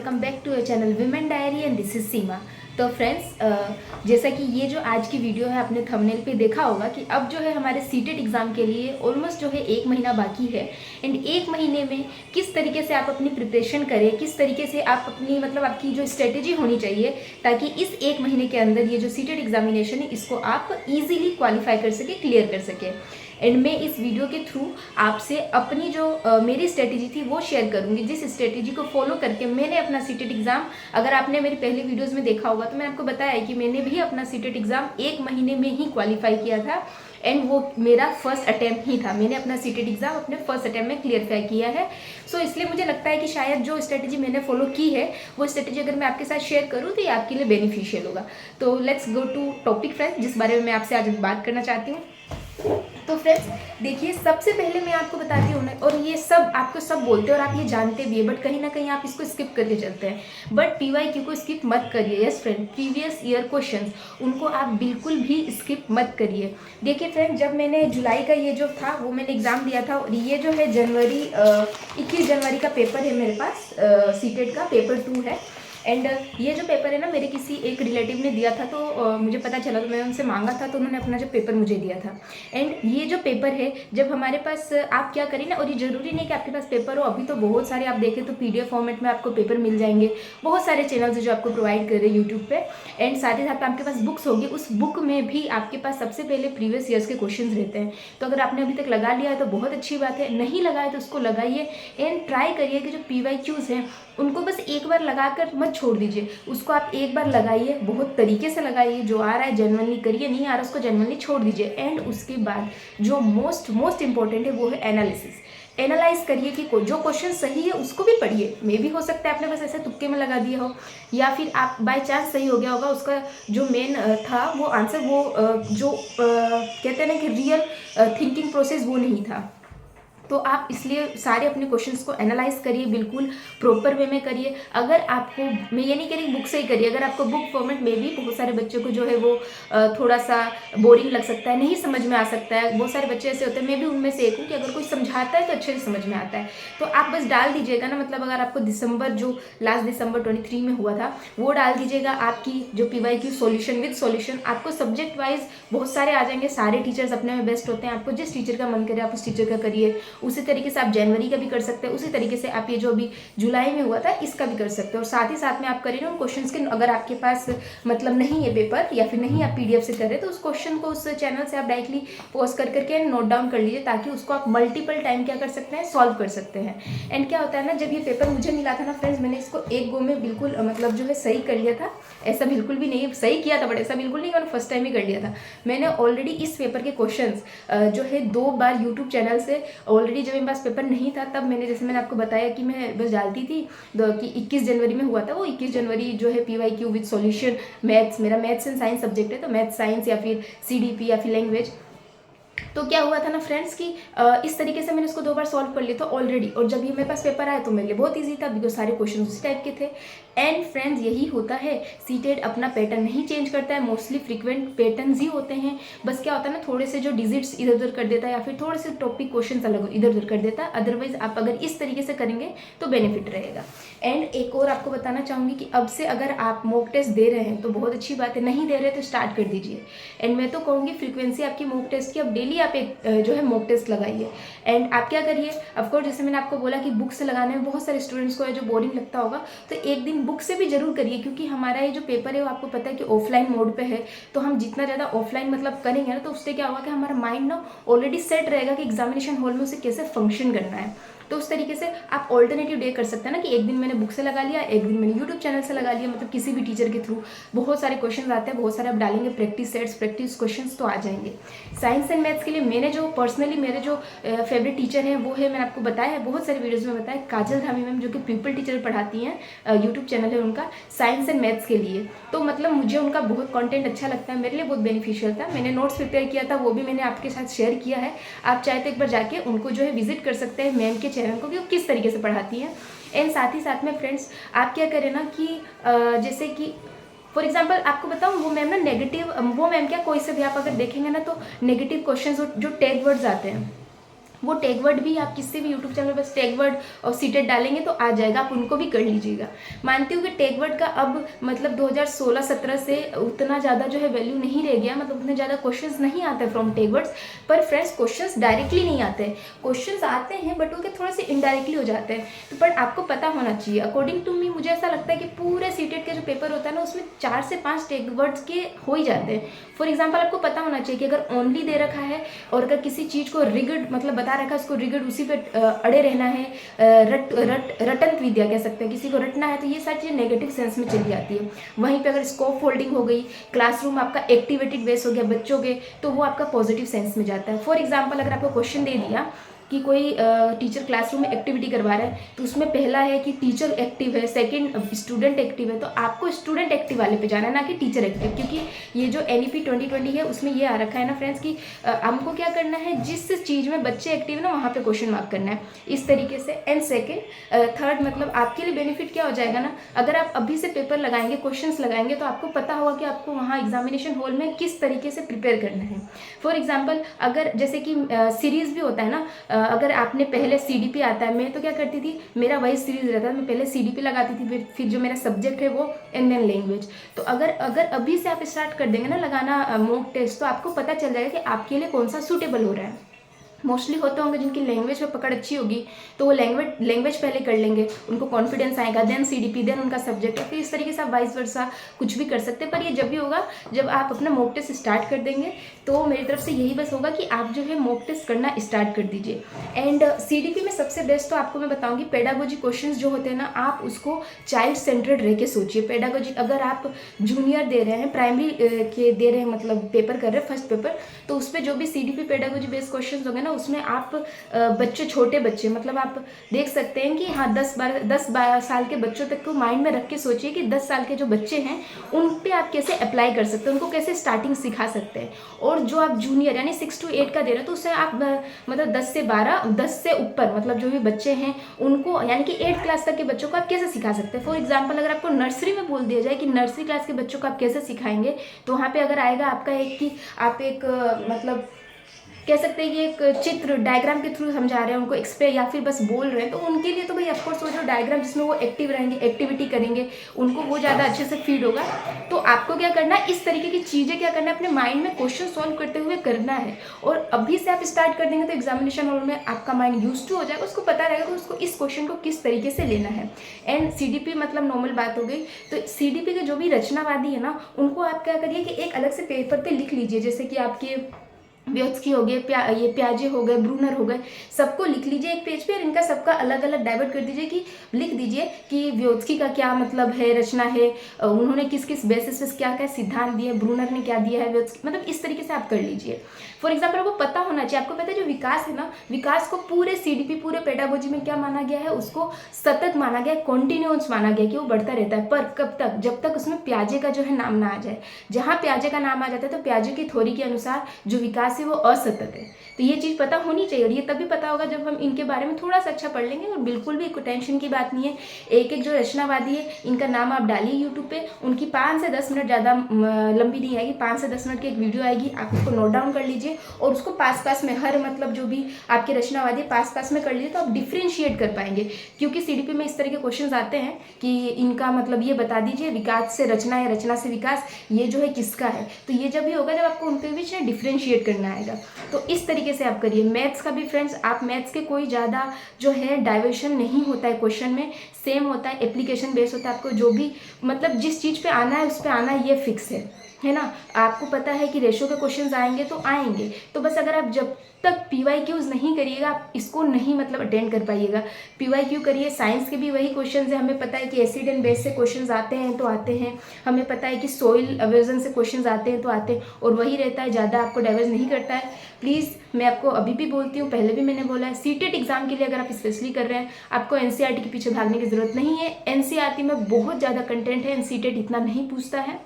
Welcome back to your channel women diary and this is Seema. तो friends, जैसा कि ये जो आज की वीडियो है आपने थंबनेल पे देखा होगा कि अब जो है हमारे सीटेट एग्ज़ाम के लिए ऑलमोस्ट जो है 1 महीना बाकी है। एंड 1 महीने में किस तरीके से आप अपनी प्रिपरेशन करें, किस तरीके से आप अपनी मतलब आपकी जो स्ट्रेटेजी होनी चाहिए ताकि इस 1 महीने के अंदर ये जो सीटेट एग्जामिनेशन है इसको आप ईजिली क्वालिफाई कर सके, क्लियर कर सके। एंड मैं इस वीडियो के थ्रू आपसे अपनी जो मेरी स्ट्रेटेजी थी वो शेयर करूंगी, जिस स्ट्रेटेजी को फॉलो करके मैंने अपना सीटेट एग्ज़ाम, अगर आपने मेरी पहले वीडियोस में देखा होगा तो मैंने आपको बताया है कि मैंने भी अपना सीटेट एग्ज़ाम 1 महीने में ही क्वालिफाई किया था। एंड वो मेरा फर्स्ट अटैम्प्ट ही था, मैंने अपना सीटेट एग्ज़ाम अपने फर्स्ट अटैम्प्ट में क्लियर किया है। सो इसलिए मुझे लगता है कि शायद जो स्ट्रेटेजी मैंने फॉलो की है वो स्ट्रेटेजी अगर मैं आपके साथ शेयर करूँ तो ये आपके लिए बेनिफिशियल होगा। तो let's go to topic friends, जिस बारे में मैं आपसे आज बात करना चाहती हूँ। तो फ्रेंड्स देखिए, सबसे पहले मैं आपको बताती हूँ ना, और ये सब आपको सब बोलते हैं और आप ये जानते भी है, बट कहीं ना कहीं आप इसको स्किप करके चलते हैं। बट PYQ को स्किप मत करिए। Yes friend, previous year questions उनको आप बिल्कुल भी स्किप मत करिए। देखिए फ्रेंड, जब मैंने जुलाई का ये जो था वो मैंने एग्ज़ाम दिया था, और ये जो है 21 जनवरी का पेपर है मेरे पास, सीटेट का पेपर 2 है। एंड ये जो पेपर है ना, मेरे किसी एक रिलेटिव ने दिया था, तो मुझे पता चला तो मैंने उनसे मांगा था, तो उन्होंने अपना जो पेपर मुझे दिया था। एंड ये जो पेपर है, जब हमारे पास आप क्या करें ना, और ये ज़रूरी नहीं कि आपके पास पेपर हो, अभी तो बहुत सारे आप देखें तो PDF फॉर्मेट में आपको पेपर मिल जाएंगे। बहुत सारे चैनल्स जो आपको प्रोवाइड कर रहे हैं यूट्यूब पे। एंड साथ ही साथ आपके पास बुक्स होगी, उस बुक में भी आपके पास सबसे पहले प्रीवियस ईयर्स के क्वेश्चन रहते हैं। तो अगर आपने अभी तक लगा लिया है तो बहुत अच्छी बात है, नहीं लगाए तो उसको लगाइए। एंड ट्राई करिए कि जो PYQs हैं उनको बस एक बार लगाकर मत छोड़ दीजिए, उसको आप एक बार लगाइए, बहुत तरीके से लगाइए, जो आ रहा है जेन्युइनली करिए, नहीं आ रहा उसको जेन्युइनली छोड़ दीजिए। एंड उसके बाद जो मोस्ट इंपॉर्टेंट है वो है एनालिसिस। एनालाइज करिए कि जो क्वेश्चन सही है उसको भी पढ़िए। मे भी हो सकता है आपने बस ऐसे तुक्के में लगा दिया हो, या फिर आप बाय चांस सही हो गया होगा, उसका जो मेन था वो आंसर, वो कहते हैं ना कि रियल थिंकिंग प्रोसेस वो नहीं था। तो आप इसलिए सारे अपने क्वेश्चंस को एनालाइज करिए, बिल्कुल प्रॉपर वे में करिए। अगर आपको, मैं ये नहीं कह रही बुक से ही करिए, अगर आपको बुक फॉर्मेट में भी बहुत सारे बच्चों को जो है वो थोड़ा सा बोरिंग लग सकता है, नहीं समझ में आ सकता है। बहुत सारे बच्चे ऐसे होते हैं, मैं भी उनमें से एक हूँ कि अगर कोई समझाता है तो अच्छे से समझ में आता है, तो आप बस डाल दीजिएगा ना। मतलब अगर आपको लास्ट दिसंबर 23 में हुआ था वो डाल दीजिएगा, आपकी जो PYQ सॉल्यूशन विद सॉल्यूशन, आपको सब्जेक्ट वाइज बहुत सारे आ जाएंगे। सारे टीचर्स अपने में बेस्ट होते हैं, आपको जिस टीचर का मन करे आप उस टीचर का करिए। उसी तरीके से आप जनवरी का भी कर सकते हैं, उसी तरीके से आप ये जो अभी जुलाई में हुआ था इसका भी कर सकते हैं। और साथ ही साथ में आप करिए उन क्वेश्चंस के, अगर आपके पास मतलब नहीं है पेपर या फिर नहीं आप PDF से कर रहे तो उस क्वेश्चन को उस चैनल से आप डायरेक्टली पॉज करके नोट डाउन कर लीजिए, ताकि उसको आप मल्टीपल टाइम क्या कर सकते हैं, सॉल्व कर सकते हैं। एंड क्या होता है ना, जब ये पेपर मुझे मिला था ना फ्रेंड्स, मैंने इसको एक गो में बिल्कुल मतलब जो है सही कर लिया था। ऐसा बिल्कुल भी नहीं, सही किया था बट ऐसा बिल्कुल नहीं, मैंने फर्स्ट टाइम ही कर लिया था। मैंने ऑलरेडी इस पेपर के क्वेश्चन जो है 2 बार यूट्यूब चैनल से ऑलरेडी, जब मेरे पास पेपर नहीं था तब जैसे मैंने आपको बताया कि मैं बस डालती थी कि 21 जनवरी में हुआ था, वो 21 जनवरी जो है PYQ विद सॉल्यूशन मैथ्स, मेरा मैथ्स एंड साइंस सब्जेक्ट है, तो मैथ्स साइंस या फिर CDP या फिर लैंग्वेज। तो क्या हुआ था ना फ्रेंड्स कि इस तरीके से मैंने इसको 2 बार सॉल्व कर लिया था ऑलरेडी, और जब ये मेरे पास पेपर आया तो मेरे लिए बहुत इजी था, बिकॉज सारे क्वेश्चन उसी टाइप के थे। एंड फ्रेंड्स, यही होता है, सीटेट अपना पैटर्न नहीं चेंज करता है, मोस्टली फ्रीक्वेंट पैटर्न्स ही होते हैं। बस क्या होता है ना, थोड़े से जो डिजिट्स इधर उधर कर देता है, या फिर थोड़े से टॉपिक क्वेश्चन अलग इधर उधर कर देता है। अदरवाइज आप अगर इस तरीके से करेंगे तो बेनिफिट रहेगा। एंड एक और आपको बताना चाहूँगी कि अब से अगर आप मॉक टेस्ट दे रहे हैं तो बहुत अच्छी बात है, नहीं दे रहे तो स्टार्ट कर दीजिए। एंड मैं तो कहूँगी फ्रीक्वेंसी आपकी मॉक टेस्ट की, अब डेली आप एक जो है मॉक टेस्ट लगाइए। एंड आप क्या करिए, ऑफकोर्स जैसे मैंने आपको बोला कि बुक से लगाने में बहुत सारे स्टूडेंट्स को है जो बोरिंग लगता होगा, तो एक दिन बुक से भी जरूर करिए, क्योंकि हमारा ये जो पेपर है वो आपको पता है कि ऑफलाइन मोड पे है। तो हम जितना ज़्यादा ऑफलाइन मतलब करेंगे ना, तो उससे क्या होगा कि हमारा माइंड ना ऑलरेडी सेट रहेगा कि एग्जामिनेशन हॉल में उसे कैसे फंक्शन करना है। तो उस तरीके से आप ऑल्टरनेटिव डे कर सकते हैं ना, कि एक दिन मैंने बुक से लगा लिया, एक दिन मैंने यूट्यूब चैनल से लगा लिया, मतलब किसी भी टीचर के थ्रू। बहुत सारे क्वेश्चन आते हैं, बहुत सारे आप डालेंगे, प्रैक्टिस सेट्स, प्रैक्टिस क्वेश्चन तो आ जाएंगे। साइंस एंड मैथ्स के लिए मैंने जो पर्सनली मेरे जो फेवरेट टीचर हैं वो है, मैंने आपको बताया है, बहुत सारे वीडियोज़ में बताया, काजल धामी मैम, जो कि पीपल टीचर पढ़ाती हैं, यूट्यूब चैनल है उनका साइंस एंड मैथ्स के लिए। तो मतलब मुझे उनका बहुत कंटेंट अच्छा लगता है, मेरे लिए बहुत बेनिफिशियल था। मैंने नोट्स प्रिपेयर किया था, वो भी मैंने आपके साथ शेयर किया है। आप चाहे तो एक बार जाके उनको जो है विजिट कर सकते हैं, मैम के चैनल को, कि वो किस तरीके से पढ़ाती हैं। एंड साथ ही साथ में फ्रेंड्स, आप क्या करें ना कि जैसे कि फॉर एग्जाम्पल आपको बताऊँ, वो मैम ना नेगेटिव, वो मैम क्या, कोई से भी आप अगर देखेंगे ना तो नेगेटिव क्वेश्चन जो टैग वर्ड्स आते हैं, वो टैग वर्ड भी आप किसी भी यूट्यूब चैनल पर बस टैग वर्ड और सीटेट डालेंगे तो आ जाएगा, आप उनको भी कर लीजिएगा। मानती हूँ कि टैग वर्ड का अब मतलब 2016-17 से उतना ज़्यादा जो है वैल्यू नहीं रह गया, मतलब उतने ज़्यादा क्वेश्चंस नहीं आते फ्रॉम टैग वर्ड्स। पर फ्रेंड्स क्वेश्चंस डायरेक्टली नहीं आते, क्वेश्चंस आते हैं बट वो थोड़े से इनडायरेक्टली हो जाते हैं। तो बट आपको पता होना चाहिए, अकॉर्डिंग टू मी मुझे ऐसा लगता है कि पूरे सीटेट के जो पेपर होता है ना उसमें 4 से 5 टैग वर्ड्स के हो ही जाते हैं। फॉर एग्जाम्पल आपको पता होना चाहिए कि अगर ओनली दे रखा है और अगर किसी चीज़ को रिगड मतलब बता रखा है, उसको रिगड उसी पे अड़े रहना है, रटंत विद्या कह सकते हैं, किसी को रटना है, तो ये सारी चीज़ें नेगेटिव सेंस में चली जाती है। वहीं पे अगर स्कोप फोल्डिंग हो गई, क्लासरूम आपका एक्टिवेटेड बेस हो गया बच्चों के, तो वो आपका पॉजिटिव सेंस में जाता है। फॉर एग्जाम्पल अगर आपको क्वेश्चन दे दिया कि कोई टीचर क्लासरूम में एक्टिविटी करवा रहा है, तो उसमें पहला है कि टीचर एक्टिव है, सेकंड स्टूडेंट एक्टिव है, तो आपको स्टूडेंट एक्टिव वाले पे जाना है, ना कि टीचर एक्टिव, क्योंकि ये जो NEP 2020 है उसमें ये आ रखा है ना फ्रेंड्स कि हमको क्या करना है, जिस चीज़ में बच्चे एक्टिव है ना वहाँ पे क्वेश्चन मार्क करना है, इस तरीके से। एंड सेकेंड थर्ड मतलब आपके लिए बेनिफिट क्या हो जाएगा ना, अगर आप अभी से पेपर लगाएंगे, क्वेश्चंस लगाएंगे, तो आपको पता होगा कि आपको वहाँ एग्जामिनेशन हॉल में किस तरीके से प्रिपेयर करना है। फॉर एग्जाम्पल अगर जैसे कि सीरीज भी होता है ना, अगर आपने पहले CDP आता है, मैं तो क्या करती थी, मेरा वही सीरीज रहता था, मैं पहले CDP लगाती थी, फिर जो मेरा सब्जेक्ट है वो इंडियन लैंग्वेज। तो अगर अभी से आप स्टार्ट कर देंगे ना लगाना मॉक टेस्ट, तो आपको पता चल जाएगा कि आपके लिए कौन सा सूटेबल हो रहा है। मोस्टली होते होंगे जिनकी लैंग्वेज में पकड़ अच्छी होगी, तो वो लैंग्वेज पहले कर लेंगे, उनको कॉन्फिडेंस आएगा, देन CDP, देन उनका सब्जेक्ट है, फिर इस तरीके से आप वाइस वर्सा कुछ भी कर सकते हैं। पर ये जब भी होगा जब आप अपना मॉक टेस्ट स्टार्ट कर देंगे, तो मेरी तरफ से यही बस होगा कि आप जो है मॉक टेस्ट करना स्टार्ट कर दीजिए। एंड CDP में सबसे बेस्ट तो आपको मैं बताऊँगी, पेडागोजी क्वेश्चन जो होते हैं ना, आप उसको चाइल्ड सेंटर्ड रह के सोचिए। पेडागोजी अगर आप जूनियर दे रहे हैं, प्राइमरी के दे रहे हैं, मतलब पेपर कर रहे हैं फर्स्ट पेपर, तो उस पर जो भी CDP पेडागोजी बेस्ड क्वेश्चन होंगे ना, उसमें आप बच्चे, छोटे बच्चे, मतलब आप देख सकते हैं कि हाँ 10-12 साल के बच्चों तक को माइंड में रख के सोचिए कि 10 साल के जो बच्चे हैं उन पे आप कैसे अप्लाई कर सकते हैं, उनको कैसे स्टार्टिंग सिखा सकते हैं। और जो आप जूनियर यानी 6 to 8 का दे रहे हैं, तो उससे आप मतलब 10 से 12, 10 से ऊपर मतलब जो भी बच्चे हैं उनको, यानी कि 8 क्लास तक के बच्चों को आप कैसे सिखा सकते हैं। फॉर एग्जाम्पल अगर आपको नर्सरी में बोल दिया जाए कि नर्सरी क्लास के बच्चों को आप कैसे सिखाएंगे, तो वहाँ पे अगर आएगा आपका एक कि आप एक मतलब कह सकते हैं कि एक चित्र डायग्राम के थ्रू समझा रहे हैं उनको, एक्सप्लेन या फिर बस बोल रहे हैं, तो उनके लिए तो भाई ऑफकोर्स वो जो डायग्राम जिसमें वो एक्टिव रहेंगे, एक्टिविटी करेंगे, उनको वो ज़्यादा अच्छे से फीड होगा। तो आपको क्या करना है, इस तरीके की चीज़ें क्या करना है, अपने माइंड में क्वेश्चन सॉल्व करते हुए करना है। और अभी से आप स्टार्ट कर देंगे तो एग्जामिनेशन हॉल में आपका माइंड यूज टू हो जाएगा, उसको पता रहेगा कि उसको इस क्वेश्चन को किस तरीके से लेना है। एंड CDP मतलब नॉर्मल बात हो गई, तो CDP के जो भी रचनावादी है ना, उनको आप क्या करिए कि एक अलग से पेपर पे लिख लीजिए, जैसे कि आपके व्योत्स्की हो गए, ये प्याजे हो गए, ब्रूनर हो गए, सबको लिख लीजिए एक पेज पे, और इनका सबका अलग अलग डाइवर्ट कर दीजिए कि लिख दीजिए कि व्योत्स्की का क्या मतलब है, रचना है, उन्होंने किस किस बेसिस पे क्या क्या सिद्धांत दिए, ब्रूनर ने क्या दिया है, व्योत्स्की, मतलब इस तरीके से आप कर लीजिए। फॉर एग्जाम्पल आपको पता होना चाहिए, आपको पता है जो विकास है ना, विकास को पूरे CDP पूरे पेडागोजी में क्या माना गया है, उसको सतत माना गया, कॉन्टिन्यूस माना गया कि वो बढ़ता रहता है। पर कब तक, जब तक उसमें प्याजे का जो है नाम ना आ जाए। जहाँ प्याजे का नाम आ जाता है तो प्याजे की थ्योरी के अनुसार जो विकास है वो असतत है। तो ये चीज़ पता होनी चाहिए, और ये तभी पता होगा जब हम इनके बारे में थोड़ा सा अच्छा पढ़ लेंगे। और बिल्कुल भी कोई टेंशन की बात नहीं है, एक एक जो रचनावादी है इनका नाम आप डालिए यूट्यूब पे, उनकी 5 से 10 मिनट ज़्यादा लंबी नहीं आएगी, 5 से 10 मिनट की एक वीडियो आएगी, आप उसको नोट डाउन कर लीजिए और उसको पास में हर मतलब जो भी आपके रचनावादी पास में कर लीजिए, तो आप डिफ्रेंशिएट कर पाएंगे। क्योंकि CDP में इस तरह के क्वेश्चन आते हैं कि इनका मतलब ये बता दीजिए, विकास से रचना या रचना से विकास, ये जो है किसका है। तो ये जब भी होगा जब आपको उनके बीच में डिफ्रेंशिएट करना आएगा। तो इस तरीके से आप करिए। मैथ्स का भी फ्रेंड्स, आप मैथ्स के कोई ज़्यादा जो है डाइवर्शन नहीं होता है क्वेश्चन में, सेम होता है, एप्लीकेशन बेस्ड होता है। आपको जो भी मतलब जिस चीज़ पे आना है उस पे आना है, ये फिक्स है ना। आपको पता है कि रेशो के क्वेश्चंस आएंगे तो आएंगे, तो बस अगर आप जब तक PYQs नहीं करिएगा आप इसको नहीं मतलब अटेंड कर पाइएगा। PYQ करिए। साइंस के भी वही क्वेश्चंस है, हमें पता है कि एसिड एंड बेस से क्वेश्चंस आते हैं तो आते हैं, हमें पता है कि सॉइल अवेजन से क्वेश्चंस आते हैं तो आते हैं, और वही रहता है, ज़्यादा आपको डाइवर्स नहीं करता है। प्लीज़ मैं आपको अभी भी बोलती हूँ, पहले भी मैंने बोला है, CTET एग्जाम के लिए अगर आप स्पेशली कर रहे हैं, आपको NCERT के पीछे भागने की जरूरत नहीं है। NCERT में बहुत ज़्यादा कंटेंट है, CTET इतना नहीं पूछता है।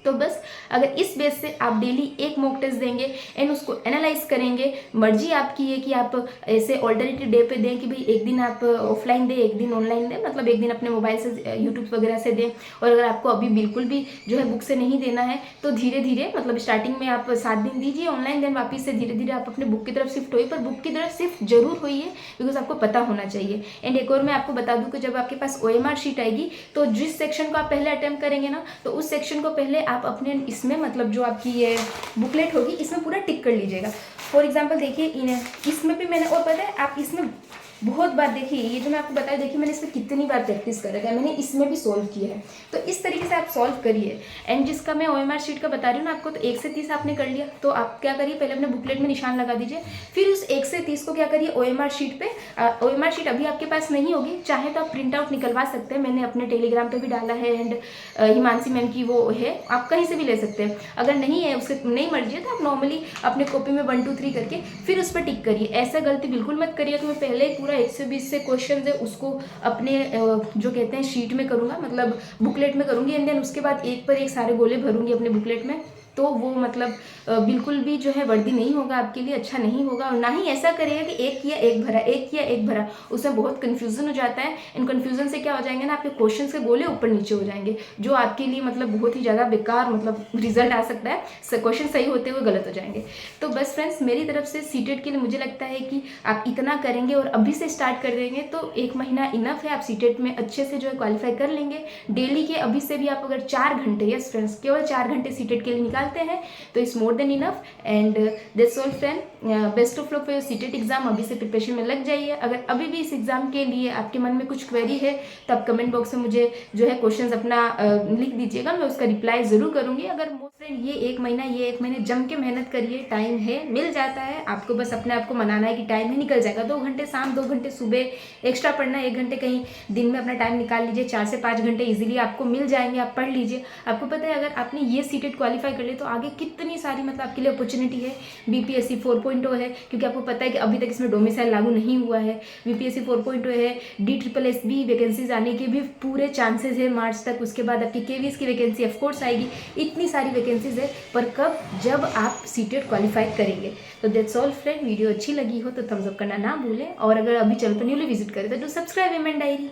तो बस अगर इस बेस से आप डेली एक मॉक टेस्ट देंगे एंड उसको एनालाइज करेंगे, मर्जी आपकी है कि आप ऐसे ऑल्टरनेटिव डे पे दें कि भाई एक दिन आप ऑफलाइन दें एक दिन ऑनलाइन दें, मतलब एक दिन अपने मोबाइल से यूट्यूब वगैरह से दें। और अगर आपको अभी बिल्कुल भी जो है बुक से नहीं देना है तो धीरे धीरे, मतलब स्टार्टिंग में आप 7 दिन दीजिए ऑनलाइन, देन वापस से धीरे धीरे आप अपने बुक की तरफ शिफ्ट होइए, पर बुक की तरफ शिफ्ट जरूर होइए बिकॉज आपको पता होना चाहिए। एंड एक और मैं आपको बता दूं कि जब आपके पास OMR शीट आएगी तो जिस सेक्शन को आप पहले अटेम्प्ट करेंगे ना, तो उस सेक्शन को पहले आप अपने इसमें, मतलब जो आपकी ये बुकलेट होगी इसमें पूरा टिक कर लीजिएगा। फॉर एग्जाम्पल देखिए इसमें भी मैंने, और पता है आप इसमें बहुत बार, देखिए ये जो मैं आपको बताया, देखिए मैंने इसमें कितनी बार प्रैक्टिस कर रखा है, मैंने इसमें भी सॉल्व किया है। तो इस तरीके से आप सॉल्व करिए। एंड जिसका मैं OMR शीट का बता रही हूँ ना आपको, तो 1 से 30 आपने कर लिया, तो आप क्या करिए पहले अपने बुकलेट में निशान लगा दीजिए, फिर उस 1 से 30 को क्या करिए OMR शीट पे। OMR शीट अभी आपके पास नहीं होगी, चाहे तो आप प्रिंट आउट निकलवा सकते हैं, मैंने अपने टेलीग्राम पे भी डाला है, एंड हिमांशी मैम की वो है, आप कहीं से भी ले सकते हैं। अगर नहीं है, उससे नहीं मर्जी है, तो आप नॉर्मली अपने कॉपी में 1 2 3 करके फिर उस पर टिक करिए। ऐसा गलती बिल्कुल मत करिए कि मैं पहले पूरा 1 से 20 से क्वेश्चन है उसको अपने जो कहते हैं शीट में करूँगा, मतलब बुकलेट में करूँगी, एंड देन उसके बाद एक पर एक सारे गोले भरूँगी अपने बुकलेट में, तो वो मतलब बिल्कुल भी जो है वर्दी नहीं होगा आपके लिए, अच्छा नहीं होगा। और ना ही ऐसा करिएगा कि एक किया एक भरा, एक किया एक भरा, उसमें बहुत कन्फ्यूजन हो जाता है। इन कन्फ्यूजन से क्या हो जाएंगे ना, आपके क्वेश्चन के गोले ऊपर नीचे हो जाएंगे, जो आपके लिए मतलब बहुत ही ज़्यादा बेकार मतलब रिजल्ट आ सकता है, क्वेश्चन सही होते हुए गलत हो जाएंगे। तो बस फ्रेंड्स, मेरी तरफ से सीटेट के लिए मुझे लगता है कि आप इतना करेंगे और अभी से स्टार्ट कर देंगे तो 1 महीना इनफ है, आप सीटेट में अच्छे से जो है क्वालिफाई कर लेंगे। डेली के अभी से भी आप अगर 4 घंटे, यस फ्रेंड्स, केवल 4 घंटे सीटेट के लिए निकालते हैं तो it's more than enough. And that's all friend, best of luck for your CTET exam. अभी से प्रिपरेशन में लग जाइए। अगर अभी भी इस एग्जाम के लिए आपके मन में कुछ क्वेरी है तो आप कमेंट बॉक्स में मुझे जो है क्वेश्चंस अपना लिख दीजिएगा, मैं उसका रिप्लाई जरूर करूंगी। अगर फ्रेंड ये 1 महीने जम के मेहनत करिए, टाइम है, मिल जाता है आपको, बस अपने आप को मनाना है कि टाइम है, निकल जाएगा। 2 घंटे शाम, 2 घंटे सुबह एक्स्ट्रा पढ़ना, 1 घंटे कहीं दिन में अपना टाइम निकाल लीजिए, 4 से 5 घंटे इजीली आपको मिल जाएंगे, आप पढ़ लीजिए। आपको पता है अगर आपने ये सीटेट क्वालिफाई कर लिया तो आगे कितनी सारी मतलब आपके लिए अपॉर्चुनिटी है। BPSC 4.0 है, क्योंकि आपको पता है कि अभी तक इसमें डोमिसाइल लागू नहीं हुआ है। BPSC 4.0 है, DSSS वैकेंसीज आने के भी पूरे चांसेस है मार्च तक। उसके बाद आपकी KVS की वैकेंसी ऑफकोर्स आएगी, इतनी सारी वैकेंसीज है, पर कब, जब आप सीटेट क्वालिफाई करेंगे। तो दैट्स ऑल फ्रेंड, वीडियो अच्छी लगी हो तो थम्स अप करना ना भूलें, और अगर अभी चैनल पर न्यूली विजिट करें तो डू सब्सक्राइब विमेन डायरी।